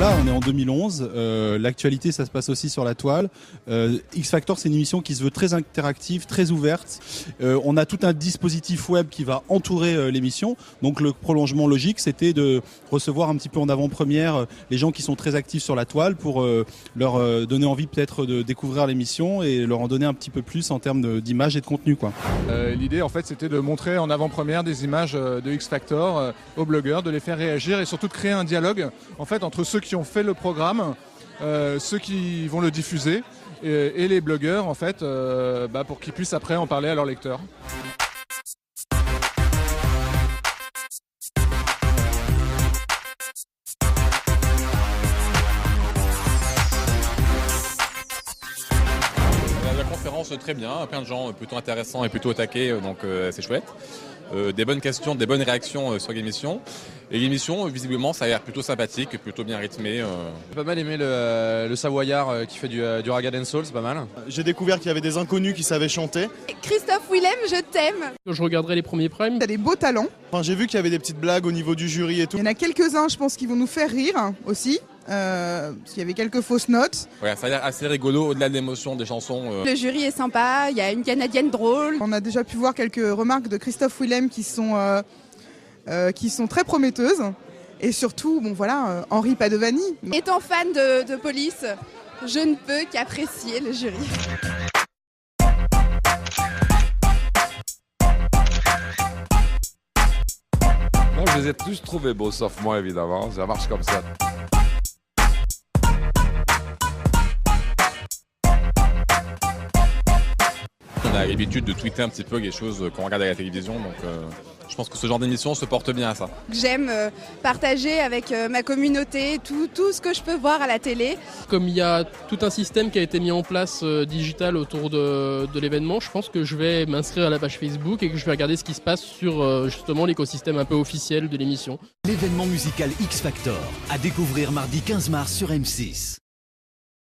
voilà, on est en 2011. L'actualité, ça se passe aussi sur la toile. X Factor, c'est une émission qui se veut très interactive, très ouverte. On a tout un dispositif web qui va entourer l'émission. Donc le prolongement logique, c'était de recevoir un petit peu en avant-première les gens qui sont très actifs sur la toile pour leur donner envie peut-être de découvrir l'émission et leur en donner un petit peu plus en termes d'images et de contenu, quoi. L'idée, en fait, c'était de montrer en avant-première des images de X Factor aux blogueurs, de les faire réagir et surtout de créer un dialogue en fait entre ceux qui ont fait le programme, ceux qui vont le diffuser et les blogueurs en fait pour qu'ils puissent après en parler à leurs lecteurs. La conférence très bien, plein de gens plutôt intéressants et plutôt au taquet, donc c'est chouette. Des bonnes questions, des bonnes réactions sur l'émission. Et l'émission, visiblement, ça a l'air plutôt sympathique, plutôt bien rythmé. J'ai pas mal aimé le Savoyard qui fait du Rag & Soul, c'est pas mal. J'ai découvert qu'il y avait des inconnus qui savaient chanter. Christophe Willem, je t'aime. Je regarderai les premiers primes. T'as des beaux talents. Enfin, j'ai vu qu'il y avait des petites blagues au niveau du jury et tout. Il y en a quelques-uns, je pense, qui vont nous faire rire aussi. Parce qu'il y avait quelques fausses notes. Ouais, ça a l'air assez rigolo, au-delà de l'émotion des chansons. Le jury est sympa, il y a une Canadienne drôle. On a déjà pu voir quelques remarques de Christophe Willem qui sont très prometteuses. Et surtout, Henri Padovani. Étant fan de Police, je ne peux qu'apprécier le jury. Moi, je les ai tous trouvés beaux, sauf moi, évidemment. Ça marche comme ça. On a l'habitude de tweeter un petit peu les choses qu'on regarde à la télévision, donc je pense que ce genre d'émission se porte bien à ça. J'aime partager avec ma communauté tout ce que je peux voir à la télé. Comme il y a tout un système qui a été mis en place digital autour de l'événement, je pense que je vais m'inscrire à la page Facebook et que je vais regarder ce qui se passe sur justement l'écosystème un peu officiel de l'émission. L'événement musical X Factor à découvrir mardi 15 mars sur M6.